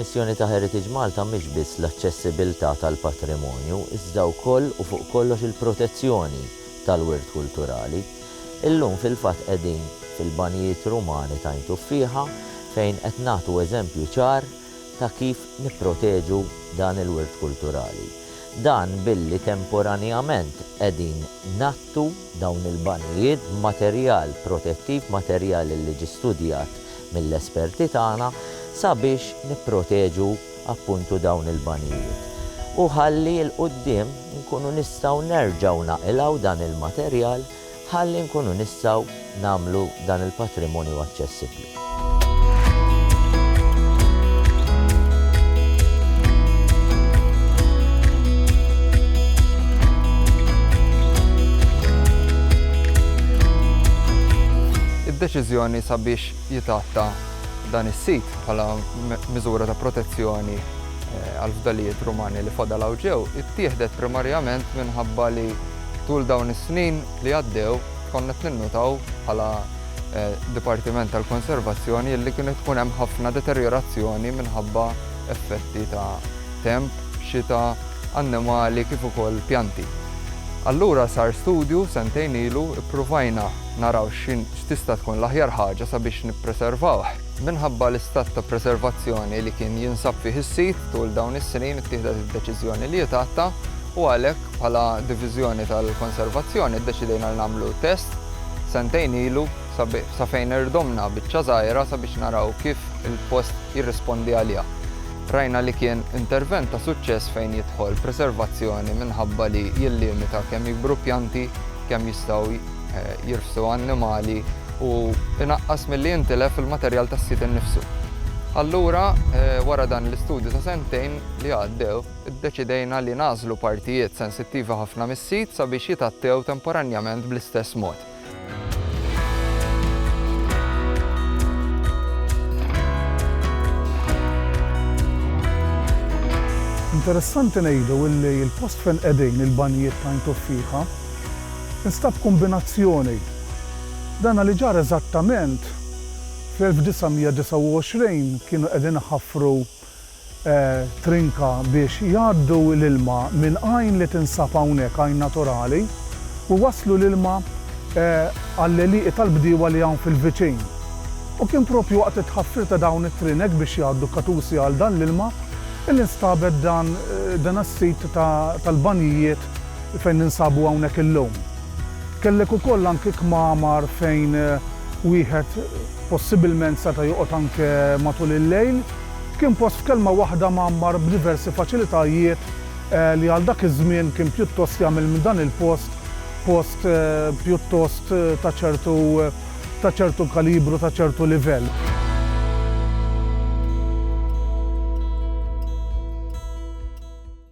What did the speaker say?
Il-missjoni ta' Heritage Malta mhix biss l-aċċessibilità tal-patrimonju, iżda wkoll u fuq kollox il-protezzjoni tal-wirt kulturali. Illum fil-fatt qegħdin fil-banijiet Rumani ta' Għin Tuffieħa fejn qed nagħtu eżempju ċar ta' kif nipproteġu dan il-wirt kulturali. Dan billi temporanjament qegħdin nattu dawn il-banijiet b'materjal protettiv, materjal li ġie studjat mill-esperti tagħna sabiex nipproteġu appuntu dawn il-banijiet. U ħalli l-qudiem nkunu nistgħu nerġgħu naqilgħu dan il-materjal ħalli nkunu nistgħu nagħmlu dan il-patrimonju aċċessibbli. Id-deċiżjoni sabiex jitatta dan is-sit bħala miżura ta' protezzjoni għal fdalijiet Rumani li fodalaw ġew ittieħdet primarjament minħabba li tul dawn is-snin li għaddew konna ninnutaw bħala Dipartiment tal-Konservazzjoni li kienet tkun hemm ħafna deteriorazzjoni minħabba effetti ta' temp, xita, annimali kif ukoll pjanti. Allura sar studju sentejn ilu ippruvajna naraw x'tista' tkun l-aħjar ħaġa sabiex nippreservawh. Minħabba l-istat ta' preservazzjoni li kien jinsab fih is-sit tul dawn is-snin ittieħdet id-deċiżjoni li jitatta u għalhekk bħala diviżjoni tal-konservazzjoni ddeċidejna li nagħmlu test sentejn ilu sa fejn irdomna biċċa żgħira sabiex naraw kif il-post jirrispondi għaliha. Rajna li kien intervent ta' suċċess fejn jidħol preservazzjoni minħabba li jillimita kemm jikbru pjanti, kemm jistgħu jirfsu annimali u inaqqas milli jintilef il-materjal tas-sit innifsu. Allura, wara dan l-istudju ta' sentejn li għaddew, iddeċidejna li nagħżlu partijiet sensittivi ħafna mis-sit sabiex jitattew temporanjament bl-istess mod. Interessanti ngħidu li l-post fejn qegħdin il-banijiet ta' Għin Tuffieħa instab kombinazzjoni. Dan li ġar eżattament fl-1929 kienu qegħdin iħaffru trinka biex jgħaddu l-ilma minn għajn li tinsab hawnhekk għajn naturali u waslu l-ilma għall-għeliq tal-bdiewa li hawn fil-viċin. U kien propju waqt it-tħaffir ta' dawn it-trinek biex jgħaddu katusi għal dan l-ilma illi nstabet dan is-sit tal-banijiet fejn ninsabu hawnhekk illum. Kellek ukoll anke kmamar fejn wieħed possibilment seta' joqgħod anke matul il-lejl, kien post f'kelma waħda mgħammar b'diversi faċilitajiet li għal dak iż-żmien kien pjuttost jagħmel minn dan il-post pjuttost ta' ċertu kalibru, ta' ċertu livell.